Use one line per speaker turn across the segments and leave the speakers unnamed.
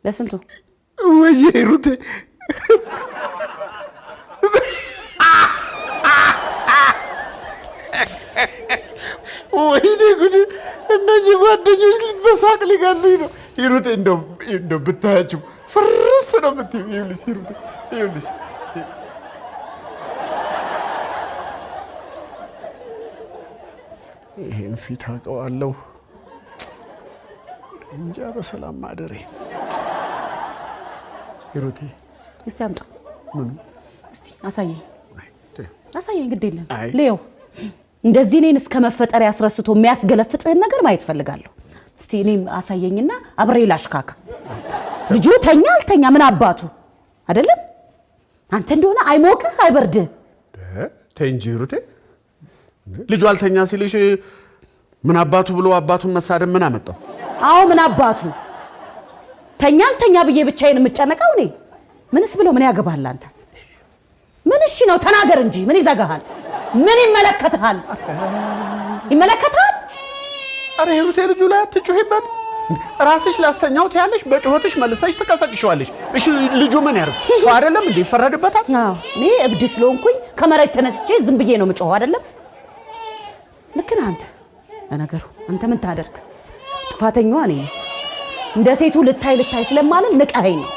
ለስንቱ
ወይ ሩቴ ወይኔ ጉድ! እነዚህ ጓደኞች በሳቅ ሊገሉኝ ነው። ሂሩቴ እንደው ብታያቸው ፍርስ ነው የምትይው። ይኸውልሽ ሂሩቴ፣ ይኸውልሽ ይሄን ፊት አውቀዋለሁ። እንጃ በሰላም ማደሬ። ሂሩቴ
እስቲ አምጣ።
ምን?
እስቲ አሳየኝ። ግድ የለም ሌው እንደዚህ እኔን እስከ መፈጠር ያስረስቶ የሚያስገለፍጥህን ነገር ማየት ፈልጋለሁ። እስቲ እኔም አሳየኝና አብሬ ላሽካካ። ልጁ ተኛ አልተኛ ምን አባቱ አይደለም። አንተ እንደሆነ አይሞቅህ አይበርድህ።
ተይ እንጂ ሂሩቴ፣ ልጁ አልተኛ ሲልሽ ምን አባቱ ብሎ አባቱን መሳደብ ምን አመጣው?
አዎ ምን አባቱ ተኛ አልተኛ ብዬ ብቻዬን የምጨነቀው እኔ። ምንስ ብሎ ምን ያገባሃል አንተ? ምን እሺ ነው ተናገር እንጂ ምን ይዘጋሃል? ምን ይመለከታል? ይመለከታል?
አረ ሂሩቴ ልጁ ላይ አትጩሂበት። ራስሽ ላስተኛው ትያለሽ፣ በጩኸትሽ መልሰሽ ትቀሰቅሽዋለሽ። እሺ ልጁ ምን ያርግ? ሰው አይደለም እንዴ? ይፈረድበታል።
አዎ እኔ እብድ ስለሆንኩኝ ከመሬት ተነስቼ ዝም ብዬ ነው የምጮኸው አይደለም? ልክ ነህ አንተ። ለነገሩ አንተ ምን ታደርግ? ጥፋተኛዋ እኔ ነኝ። እንደ ሴቱ ልታይ ስለማልን ንቀኸኝ ነው።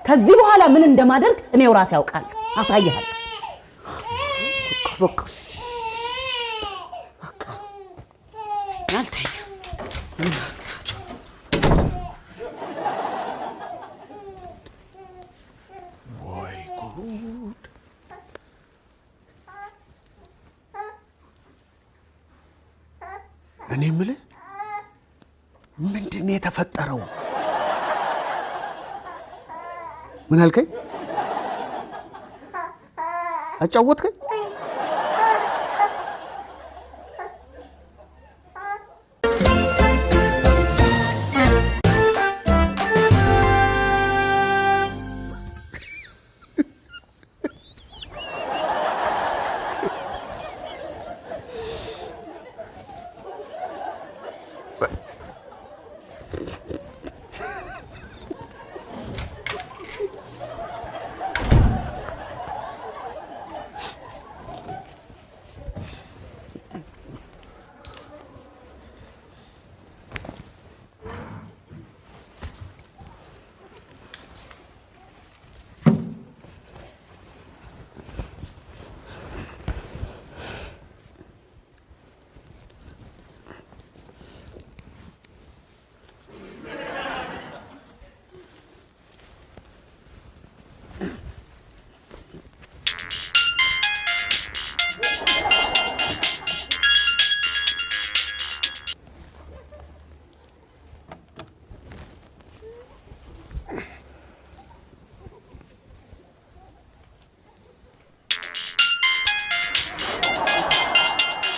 ከዚህ በኋላ ምን እንደማደርግ እኔው ራሴ ያውቃለሁ። አሳይሃለሁ። በቃ ያልተኛ
ወይ ጉድ! እኔ የምልህ ምንድን ነው የተፈጠረው? ምን አልከኝ? አጫወትከኝ?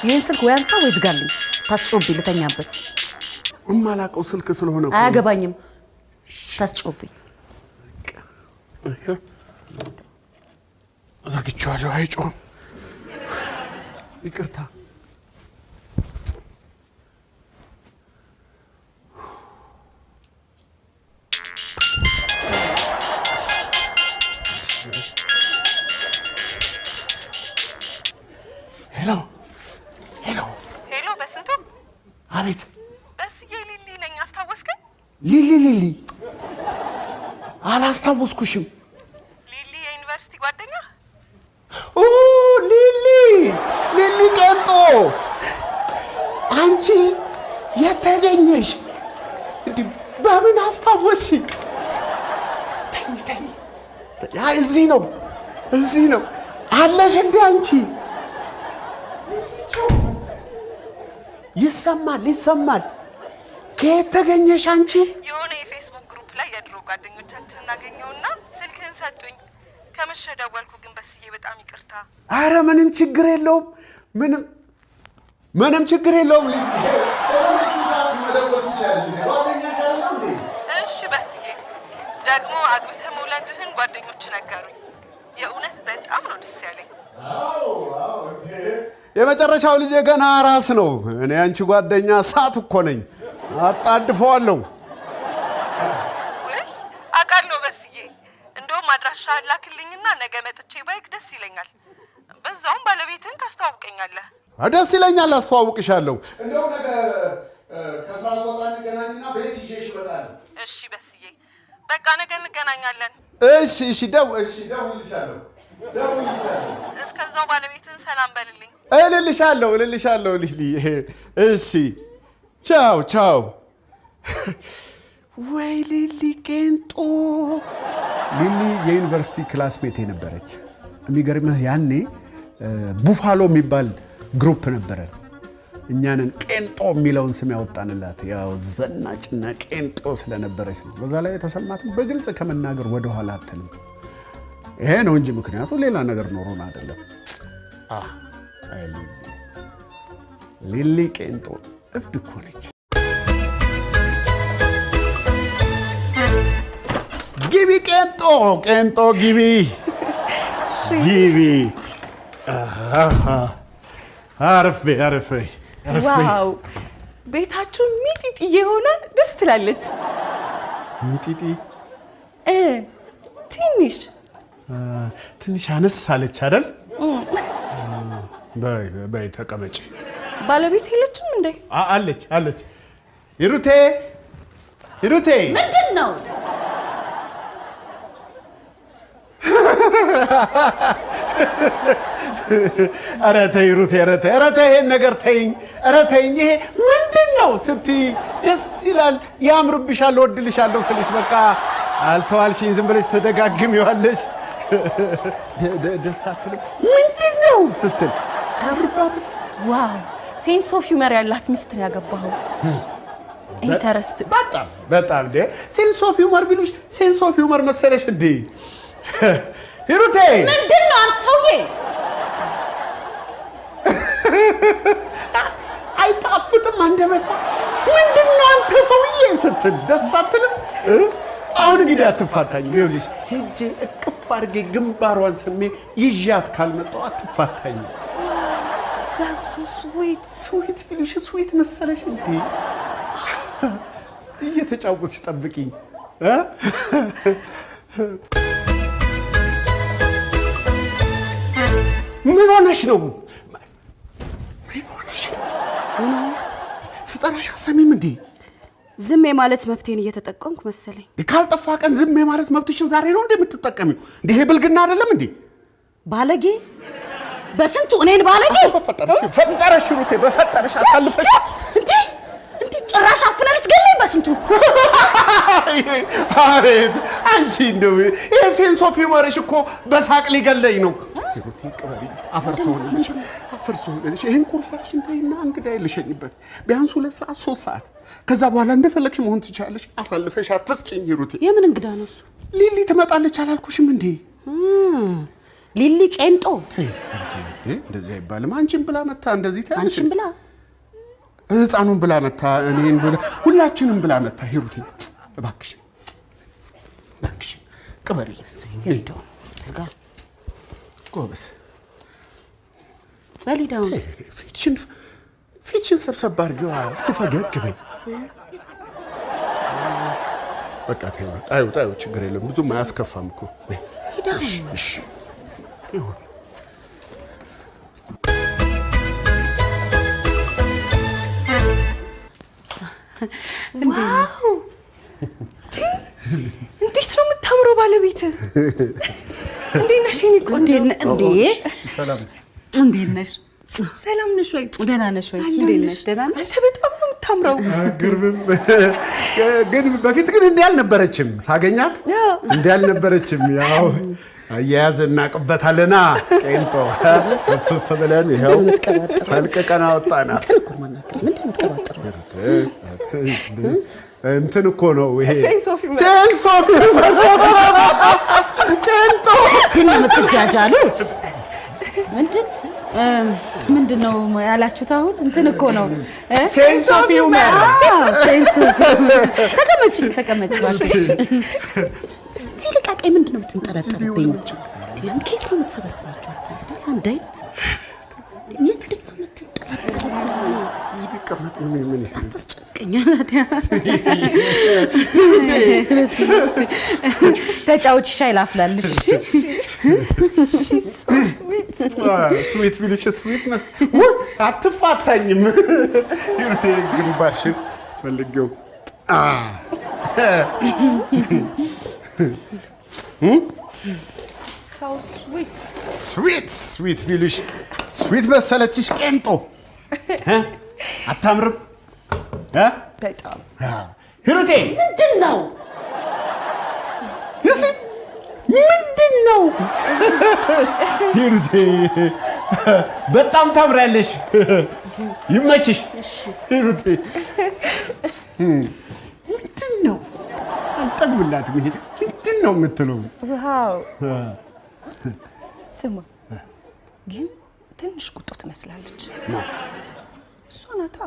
ይሄን ስልክ ወይ አንሳ ወይ ዝጋልኝ። ታስጮብኝ ልተኛበት።
እማላቀው ስልክ ስለሆነ እኮ
አያገባኝም። ታስጮብኝ።
ዘግቼዋለሁ። አይጮህም። ይቅርታ።
ሄሎ በስንቱ?
አቤት።
በስዬ ሊሊ ነኝ። አስታወስከኝ?
ሊሊ አላስታወስኩሽም።
ሊሊ የዩኒቨርሲቲ ጓደኛ?
ኦ ሊሊ ቀንጦ፣ አንቺ የተገኘሽ በምን አስታወስሽ? ተኝ። እዚህ ነው አለሽ እንደ አንቺ ይሰማል። ከየት ተገኘሽ አንቺ?
የሆነ የፌስቡክ ግሩፕ ላይ የድሮ ጓደኞቻችን እናገኘውና ስልክህን ሰጡኝ። ከመሸ ደወልኩ፣ ግን በስዬ በጣም ይቅርታ።
አረ ምንም ችግር የለውም። ምንም ችግር የለውም።
እሺ በስዬ፣ ደግሞ አግብተህ መውለድህን ጓደኞች ነገሩኝ። የእውነት በጣም ነው ደስ ያለኝ።
የመጨረሻው ልጅ ገና ራስ ነው። እኔ አንቺ ጓደኛ ሳት እኮ ነኝ። አጣድፈዋለሁ።
አድራሻ ላክልኝና ነገ መጥቼ ባይክ ደስ ይለኛል። በዛውም ባለቤትን ታስተዋውቀኛለህ።
ደስ ይለኛል፣ አስተዋውቅሻለሁ። እንደው ነገ ከስራ ስወጣ እንገናኝና ቤት ይዤሽ እመጣለሁ።
እሺ በስዬ፣ በቃ ነገ እንገናኛለን።
እሺ፣ ደውልልሻለሁ።
እስከዛው ባለቤትን ሰላም በልልኝ።
እልልሻለሁ ሊሊ። እሺ፣ ቻው። ወይ ሊሊ ቄንጦ። ሊሊ የዩኒቨርሲቲ ክላስሜት ነበረች። የሚገርምህ ያኔ ቡፋሎ የሚባል ግሩፕ ነበረ። እኛንን ቄንጦ የሚለውን ስም ያወጣንላት ያው ዘናጭና ቄንጦ ስለነበረች ነው። በዛ ላይ የተሰማትን በግልጽ ከመናገር ወደኋላ አትልም። ይሄ ነው እንጂ ምክንያቱ ሌላ ነገር ኖሮን አይደለም። ሊሊ ቄንጦ እብድ እኮ ነች። ግቢ ቄንጦ ግቢ። አረፍ።
ዋው ቤታችሁ ሚጢጢ የሆነ ደስ ትላለች።
ሚጢጢ ትንሽ አነስ አለች አይደል? በይ ተቀመጪ።
ባለቤት የለችም እንዴ?
አለች። ሂሩቴ
ምንድን ነው?
ኧረ ተይ ሂሩቴ፣ ኧረ ተይ ይሄን ነገር ተይኝ። ኧረ ተይኝ። ይሄ ምንድን ነው ስትይ ደስ ይላል፣ ያምርብሻል፣ እወድልሻለሁ ስልሽ በቃ አልተዋልሽኝ፣ ዝም ብለሽ ተደጋግሚዋለሽ። ደስ አትልም? ምንድን ነው ስትል አያምርባትም?
ዋው ሴንስ ኦፍ ሂውመር ያላት ሚስት ነው ያገባኸው። ኢንተረስት
በጣም እንደ ሴንስ ኦፍ ሂውመር ቢሉሽ ሴንስ ኦፍ ሂውመር መሰለሽ እንዴ? ሂሩቴ
ምንድን ነው አንተ ሰውዬ?
አይጣፍጥም አንደበቷ። ምንድን ነው አንተ ሰውዬ ስትል ደስ አትልም? አሁን እንግዲህ አትፋታኝ። ይኸውልሽ ሄጄ እቅፍ አድርጌ ግንባሯን ስሜ ይዣት ካልመጣሁ አትፋታኝ። ስዊት ቢሉሽ ስዊት መሰለሽ እንዴ? እየተጫወትሽ ጠብቂኝ። ምን ሆነሽ ነው? ስጠራሽ አሰሚም እንዴ?
ዝም የማለት መብቴን እየተጠቀምኩ መሰለኝ።
ካልጠፋ ቀን ዝም የማለት መብትሽን ዛሬ ነው እንዴ የምትጠቀሚው? ይሄ ብልግና አይደለም እንዴ?
ባለጌ በስንቱ እኔን ባለጌ
ፈጠረሽ ሩቴ፣ በፈጠረሽ አሳልፈሽ
እንዴ ጭራሽ አፍነህ ልትገለኝ በስንቱ።
አቤት አንቺ እንደው ይሄ ሴንስ ኦፍ ሂውመርሽ እኮ በሳቅ ሊገለኝ ነው። ሩቴ ቅበሪ። አፈርሶ ሆነልሽ። ይሄን ኩርፋሽን ተይና እንግዳ ልሸኝበት ቢያንስ 2 ሰዓት 3 ሰዓት። ከዛ በኋላ እንደፈለግሽ መሆን ትችያለሽ። አሳልፈሽ አትስጭኝ ሩቴ።
የምን እንግዳ ነው እሱ?
ሊሊ ትመጣለች አላልኩሽም እንዴ?
ሊሊ ቄንጦ
እንደዚህ አይባልም። አንቺን ብላ መታ እንደዚህ ታያለሽ።
አንቺን ብላ
ህፃኑን ብላ መታ፣ እኔን ብላ፣ ሁላችንም ብላ መታ። ሂሩቴ እባክሽ ቅበሪ። ጎበስ
በሊዳው
ፊትሽን ሰብሰብ አድርጊዋ እስቲ ፈገግ በይ። በቃ ታዩ ችግር የለም ብዙም አያስከፋም እኮ። እሺ
እንዴት ነው የምታምረው ባለቤት? እንዴት ነሽ የእኔ ቆንጆ?
እንዴት ነሽ?
ሰላም ነሽ ወይ?
ደህና ነሽ ወይ? እንዴት ነሽ? ደህና ነሽ?
አንተ በጣም ነው የምታምረው።
ግን በፊት ግን እንዲህ አልነበረችም። ሳገኛት እንዲህ አልነበረችም። ያው አያያዝ እናቅበታለና ቄንጦ ፍፍ ብለን ይኸው ፈልቅቀን አወጣናት። እንትን እኮ ነው ይሄ ሴንስ ኦፍ ሂውመር። ቄንጦ
ግን የምትጃጃሉት ምንድን ነው ያላችሁት? አሁን እንትን እኮ ነው
ሴንስ ኦፍ ሂውመር።
ተቀመጭ እባክሽ። እስቲ ልቃቄ ምንድን ነው የምትንጠረጠሩብኝ? ኬክ ነው የምትሰበስባችሁ? አንድ አይነት ምንድን ነው የምትንጠረጠሩብኝ?
ብቀመጥ ምን
አታስጨንቀኝ ታዲያ ተጫውቺ ሻይ ላፍላልሽ እሺ
ስዊት ቢልሽ ስዊት መስ አትፋታኝም ይርቴ ግንባርሽን ፈልጌው
so sweet
ስዊት ስዊት ቢልሽ ስዊት መሰለችሽ ቄንጦ አታምርም
በጣም
ሂሩቴ
ምንድነው
ይሲ ምንድነው ሂሩቴ በጣም ታምራለሽ ይመችሽ ሂሩቴ ምንድነው አልጠግብላትም ይሄ ምንድነው የምትለው
ዋው ስማ ግን ትንሽ ቁጦ ትመስላለች እሷ ናታ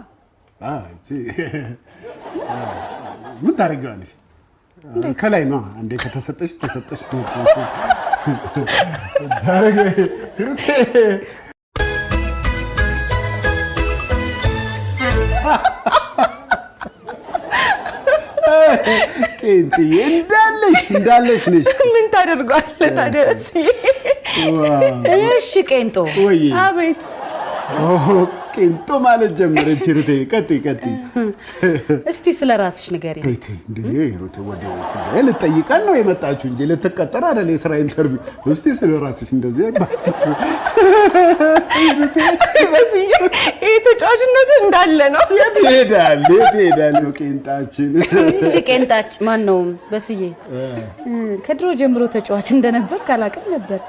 ምን ታደርጊዋለሽ ከላይ ነው አንዴ ከተሰጠሽ ታረገ ቄንጥዬ እንዳለሽ ነሽ
ምን ታደርጓለህ ታዲያ
እሺ ቄንጦ
አቤት
ቄንጦ ማለት ጀመረች ሂሩቴ ቀጥይ
እስቲ ስለ ራስሽ ንገሪ
እንዴ ሂሩቴ ወዴት ልትጠይቀን ነው የመጣችሁ እንጂ ልትቀጠር አይደል የሥራ ኢንተርቪው እስቲ ስለ ራስሽ እንደዚህ
በስዬ ይሄ ተጫዋችነት እንዳለ ነው
የት ይሄዳል ቄንጣችን
እሺ ቄንጣች ማን ነው በስዬ ከድሮ ጀምሮ ተጫዋች እንደነበር ካላቅም ነበር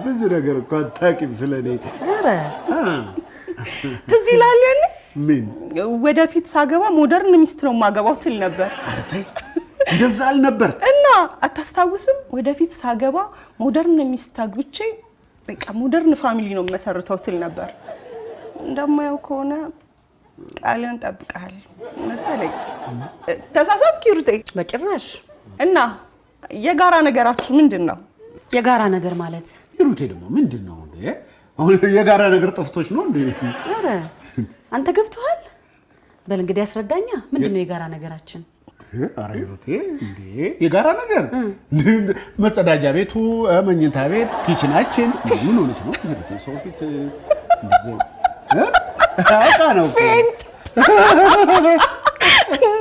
ብዙ ነገር እኮ አታውቂም ስለኔ
ኧረ
ትዝ ይላል ያኔ
ምን
ወደፊት ሳገባ ሞደርን ሚስት ነው ማገባው ትል ነበር
ኧረ ተይ እንደዛ አልነበር
እና አታስታውስም ወደፊት ሳገባ ሞደርን ሚስት አግብቼ በቃ ሞደርን ፋሚሊ ነው መሰረተው ትል ነበር እንደማያው ከሆነ ቃልን ጠብቀሃል መሰለኝ ተሳሳትክ ሂሩቴ
በጭራሽ
እና የጋራ ነገራችሁ ምንድነው
የጋራ ነገር ማለት
ሂሩቴ ደግሞ ምንድነው እንዴ አሁን የጋራ ነገር ጠፍቶች ነው እንዴ
ኧረ አንተ ገብቷል በል እንግዲህ አስረዳኛ ምንድነው የጋራ ነገራችን
ኧረ ሂሩቴ እንዴ የጋራ ነገር መጸዳጃ ቤቱ መኝታ ቤት ኪችናችን ምን ሆነች ነው ሂሩቴ ሶፊት እንደዚህ አቃ ነው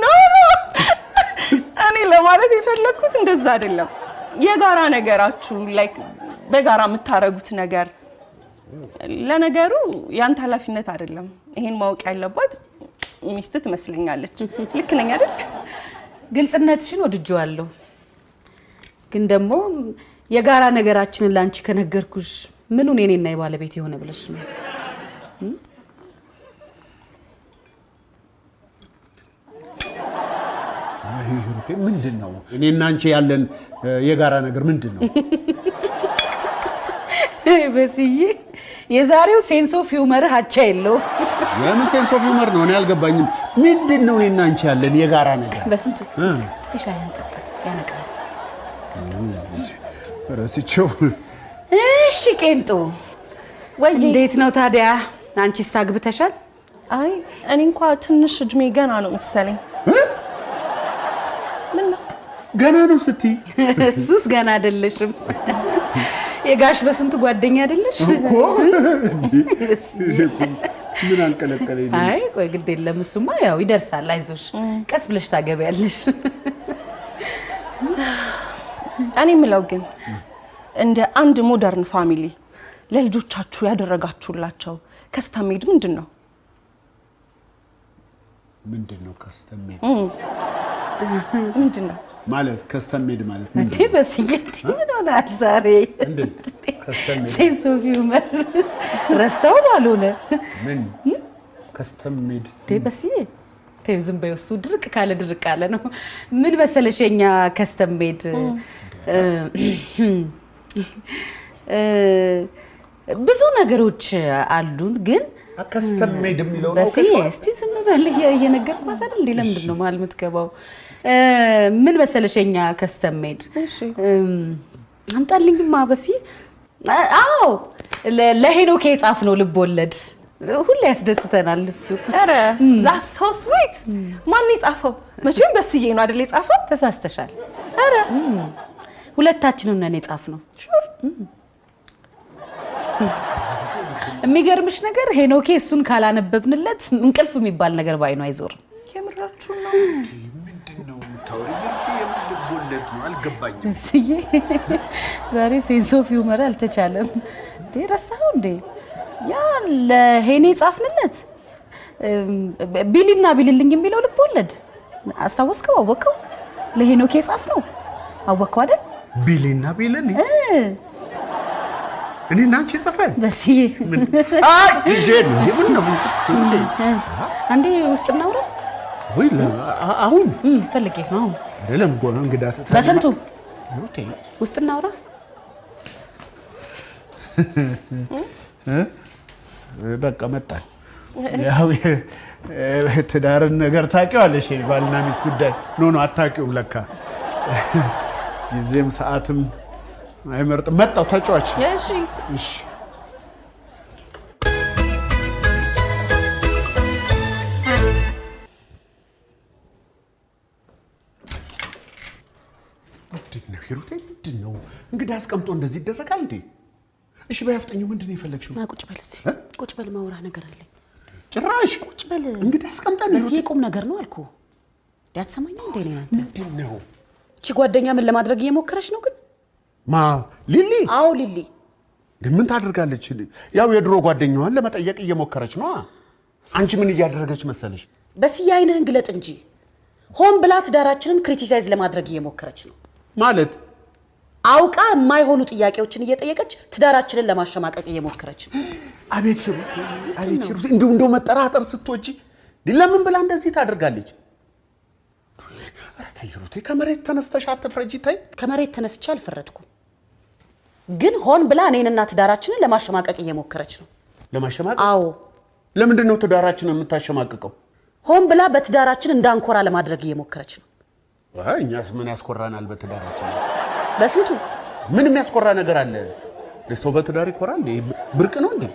ኖ እኔ ለማለት የፈለኩት እንደዛ አይደለም የጋራ ነገራችሁ ላይክ በጋራ የምታረጉት ነገር ለነገሩ ያንተ ኃላፊነት አይደለም ይሄን ማወቅ ያለባት ሚስት ትመስለኛለች ልክ ነኝ አይደል
ግልጽነትሽን ወድጄዋለሁ ግን ደግሞ የጋራ ነገራችንን ላንቺ ከነገርኩሽ ምኑን የኔና የባለቤት የሆነ ብለሽ ነው
ሂሩቴ ምንድነው እኔና አንቺ ያለን የጋራ ነገር ምንድነው
በስዬ የዛሬው ሴንስ ኦፍ ሂውመር አቻ የለው
የምን ሴንስ ኦፍ ሂውመር ነው እኔ አልገባኝም ምንድነው እኔና አንቺ ያለን የጋራ ነገር
በስንቱ እስቲ ሻይ አንጠጣ ያነቃል
ረስቼው
እሺ ቄንጦ ወይ እንዴት ነው ታዲያ አንቺስ አግብተሻል
አይ እኔ እንኳን ትንሽ እድሜ ገና ነው መሰለኝ ምን
ገና ነው ስትይ
እሱስ ገና አይደለሽም የጋሽ በስንቱ ጓደኛ አይደለሽ
እኮ ምን አንቀለቀለኝ
አይ ቆይ ግድ የለም እሱማ ያው ይደርሳል አይዞሽ ቀስ ብለሽ ታገቢያለሽ
እኔ የምለው ግን እንደ አንድ ሞደርን ፋሚሊ ለልጆቻችሁ ያደረጋችሁላቸው ከስተም ሜድ ምንድነው
ከስተም
ምንድነው
ማለት ከስተም ሜድ ማለት
እንዴ በስየት ምን ሆናል ዛሬ
እንዴ ከስተም ሜድ
ሴንስ ኦፍ ሂውመር ረስተው ባልሆነ
ምን ከስተም ሜድ
እንዴ በስዬ ተይው ዝም በይው እሱ ድርቅ ካለ ነው ምን መሰለሽ የኛ ከስተም ሜድ ብዙ ነገሮች አሉን ግን
ከስተም ሜድ የሚለው ነው
በስዬ እስቲ ዝም በል እየነገርኳት አይደል እንዴ ለምንድን ነው ማለት የምትገባው ምን መሰለሽ የኛ ከስተም ሜድ አምጣልኝማ በስዬ አዎ ለሄኖክ የጻፍ ነው ልብ ወለድ ሁሌ ያስደስተናል እሱ።
ኧረ that's so sweet ማን ይጻፈው? መቼም በስዬ ነው አይደል የጻፈው?
ተሳስተሻል።
ኧረ
ሁለታችንም ነን የጻፍነው። የሚገርምሽ ነገር ሄኖኬ እሱን ካላነበብንለት እንቅልፍ የሚባል ነገር ባይኑ አይዞርም።
የምራችሁ ነው?
ምንድነው ታውሪኝ? የምልቦለት ነው አልገባኝም።
እስዬ ዛሬ ሴንስ ኦፍ ሂውመር አልተቻለም። ረሳኸው እንዴ? ያ ለሄኔ ጻፍንለት ቢሊና ቢልልኝ የሚለው ልቦለድ አስታወስከው? አወቀው? ለሄኖኬ ጻፍነው አወቀው አይደል?
ቢሊና ቢልልኝ እኔ ናንቺ ጽፈን
በስዬ
አይ እንጀን ምን ነው
አንዴ ውስጥ እናውራ
ወይ አሁን
ፈልጌ ነው
አይደለም ጎና እንግዳ
በስንቱ ውስጥ እናውራ
በቃ መጣል ያው ትዳርን ነገር ታውቂዋለሽ ባልና ሚስት ጉዳይ ኖ አታውቂውም ለካ ጊዜም ሰዓትም አይመርጥ መጣው ተጫዋች
እሺ
እሺ ምንድነው ሂሩቴ ምንድነው እንግዲህ አስቀምጦ እንደዚህ ይደረጋል እንዴ እሺ በያፍጠኙ ምንድነው የፈለግሽው
ቁጭ በል እስኪ ቁጭ በል ማውራ ነገር አለኝ
ጭራሽ
ቁጭ በል
እንግዲህ አስቀምጠን ነው
እዚህ ቁም ነገር ነው አልኩ ዳትሰማኝ እንዴ ነው አንተ
ምንድነው
እቺ ጓደኛ ምን ለማድረግ እየሞከረች ነው ግን
ማ ሊሊ
አው ሊሊ
ምን ታደርጋለች ያው የድሮ ጓደኛዋን ለመጠየቅ እየሞከረች ነው አንቺ ምን እያደረገች መሰለሽ
በስዬ አይነህን ግለጥ እንጂ ሆን ብላ ትዳራችንን ክሪቲሳይዝ ለማድረግ እየሞከረች ነው
ማለት
አውቃ የማይሆኑ ጥያቄዎችን እየጠየቀች ትዳራችንን ለማሸማቀቅ እየሞከረች ነው
አቤት ሂሩት እንደው መጠራጠር ስትወጪ ለምን ብላ እንደዚህ ታደርጋለች አረተ ሂሩት ከመሬት ተነስተሽ አትፍረጂ ታይ
ከመሬት ተነስቼ አልፈረድኩም ግን ሆን ብላ እኔንና ትዳራችንን ለማሸማቀቅ እየሞከረች ነው
ለማሸማቀቅ
አዎ
ለምንድን ነው ትዳራችንን የምታሸማቀቀው
ሆን ብላ በትዳራችን እንዳንኮራ ለማድረግ እየሞከረች ነው
እኛስ ምን ያስኮራናል በትዳራችን
በስንቱ
ምን የሚያስኮራ ነገር አለ ለሰው በትዳር ይኮራል ብርቅ ነው እንዴ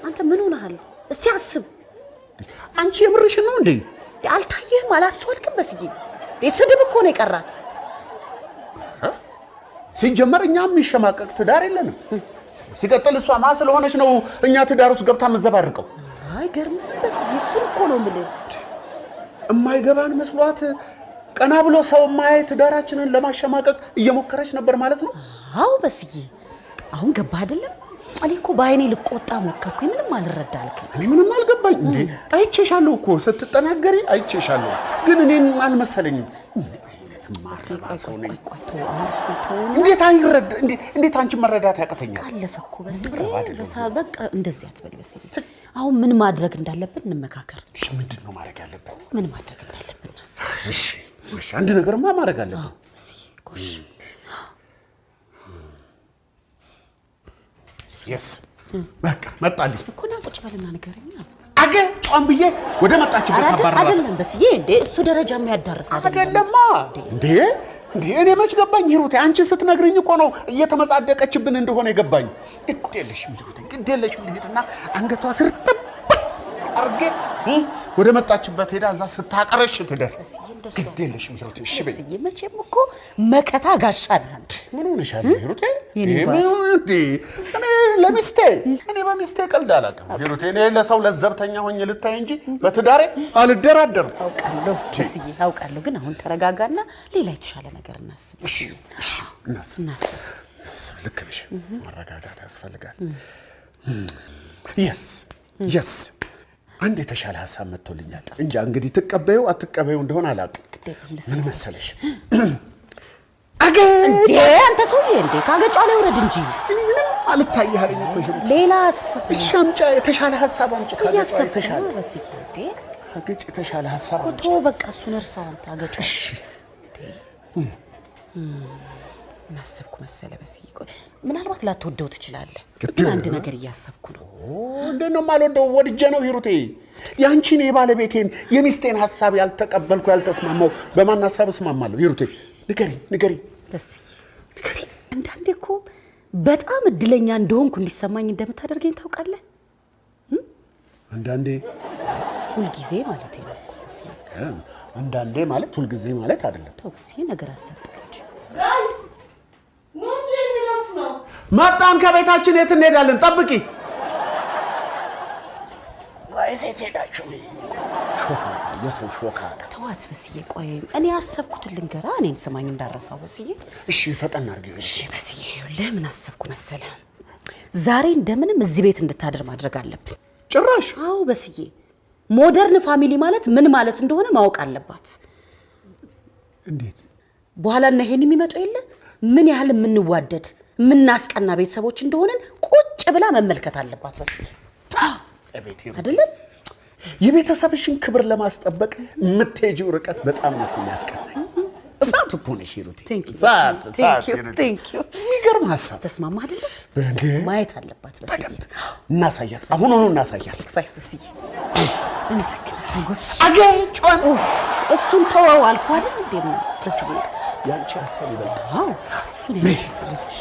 አንተ ምን ሆነሃል እስቲ አስብ
አንቺ የምርሽን ነው እንዴ
አልታየህም አላስተዋልክም በስዬ ስድብ እኮ ነው የቀራት
ሲጀመር እኛም የሚሸማቀቅ ትዳር የለንም ሲቀጥል እሷ ማ ስለሆነች ነው እኛ ትዳር ውስጥ ገብታ መዘባርቀው
አይ ገርም በስዬ እሱን እኮ ነው የምልህ
የማይገባን መስሏት ቀና ብሎ ሰው ማይ ትዳራችንን ለማሸማቀቅ እየሞከረች ነበር ማለት ነው
አው በስዬ አሁን ገባ አይደለም እኔ እኮ ባይኔ ልቆጣ ሞከርኩኝ ምንም አልረዳ አልከኝ
እኔ ምንም አልገባኝ እንዴ አይቼሻለሁ እኮ ስትጠናገሪ አይቼሻለሁ ግን እኔን አልመሰለኝም አይነት ማሰባሰው ነኝ እንዴት አይረዳ እንዴት አንቺ መረዳት ያቀተኛል
አለፈ እኮ በስዬ በቃ እንደዚህ አትበል በስዬ አሁን ምን ማድረግ እንዳለብን እንመካከር
እሺ ምንድነው ማድረግ ያለብን
ምን ማድረግ እንዳለብን እናስብ
እሺ አንድ ነገርማ ማድረግ አለብን
በስዬ ጎሽ
yes በቃ መጣልኝ
እኮ ና ቁጭ በልና ንገረኝ
አገ ጫን ብዬ ወደ መጣችበት አባራ
አይደለም በስዬ እንዴ እሱ ደረጃ የሚያዳርስ
አይደለማ እንዴ እኔ መች ገባኝ ሂሩቴ አንቺ ስትነግሪኝ እኮ ነው እየተመጻደቀችብን እንደሆነ የገባኝ ግዴለሽም ሂሩቴ ግዴለሽም ልሂድና አንገቷ ስር ጥብ አርጌ ወደ መጣችበት ሄዳ እዛ ስታቀረሽ ትደር ግዴለሽም ሂሩቴ እሺ በይ
በስዬ መቼም እኮ መከታ ጋሻናል
ምን ሆነሻል ሂሩቴ እኔ ለሚስቴ እኔ በሚስቴ ቀልድ አላውቅም ሂሩቴ እኔ ለሰው ለዘብተኛ ሆኜ ልታይ እንጂ በትዳሬ አልደራደርም
አውቃለሁ በስዬ አውቃለሁ ግን አሁን ተረጋጋና ሌላ የተሻለ ነገር እናስብ
እሺ እናስብ ልክ ነሽ መረጋጋት ያስፈልጋል yes አንድ የተሻለ ሐሳብ መጥቶልኛል እንጂ እንግዲህ ትቀበዩ አትቀበዩ እንደሆነ አላውቅም ምን መሰለሽ አገ
እንዴ አንተ ሰውዬ እንዴ ካገጫ ላይ ወረድ እንጂ
እኔ ምንም አልታየህልኝ እኮ ይሄ
ሌላስ
ሻምጫ የተሻለ ሐሳብ አምጪ ካገጫ የተሻለ
በስዬ እንዴ
ካገጭ የተሻለ ሐሳብ
ኮቶ በቃ እሱን እርሳው አንተ አገጫ
እሺ
እናሰብኩ መሰለ በስዬ ምናልባት ላትወደው ትችላለህ ግን አንድ ነገር እያሰብኩ ነው
እንዴት ነው የማልወደው ወድጄ ነው ሂሩቴ ያንቺን የባለቤቴን የሚስቴን ሐሳብ ያልተቀበልኩ ያልተስማማው በማን ሐሳብ እስማማለሁ ሂሩቴ ንገሪ
በስዬ አንዳንዴ እኮ በጣም እድለኛ እንደሆንኩ እንዲሰማኝ እንደምታደርገኝ ታውቃለህ
አንዳንዴ
ሁልጊዜ ማለት ነው በስዬ።
አንዳንዴ ማለት ሁልጊዜ ማለት አይደለም።
ተው በስዬ ነገር አሳጥቅንጂ።
ጋይስ ኑ እንጂ ሄዳችሁ ነው።
መጣን ከቤታችን የት እንሄዳለን? ጠብቂ።
ጋይስ የት ሄዳችሁ?
ሾካ የሰው ሾካ።
ተዋት በስዬ። ቆይ እኔ ያሰብኩትን ልንገራ፣ እኔን ስማኝ እንዳረሳው በስዬ።
እሺ ፈጠን አድርጊ።
እሺ በስዬ፣ ለምን አሰብኩ መሰለ? ዛሬ እንደምንም እዚህ ቤት እንድታድር ማድረግ አለብን።
ጭራሽ?
አዎ በስዬ፣ ሞደርን ፋሚሊ ማለት ምን ማለት እንደሆነ ማወቅ አለባት።
እንዴት?
በኋላ እና ይሄን የሚመጡ የለ ምን ያህል የምንዋደድ የምናስቀና ቤተሰቦች እንደሆነን ቁጭ ብላ መመልከት አለባት በስዬ። አይደለም?
የቤተሰብሽን ክብር ለማስጠበቅ የምትሄጂው ርቀት በጣም ነው የሚያስቀናኝ። እሳት እኮ ነሽ ሂሩቴ። እሳት ሂሩቴ። የሚገርም ሀሳብ።
ተስማማ አይደለም?
በእንዴ
ማየት አለባት በስዬ።
በደንብ እናሳያት። አሁኑኑ እናሳያት።
ፋይፍ በስዬ። እንሰክራለን። ጎሽ
አገጯን
እሱን ተወው አልኩ አይደል? እንዴ በስዬ
ያንቺ ሀሳብ ይበልጣል።
አዎ እሱን ያስፈልግሽ።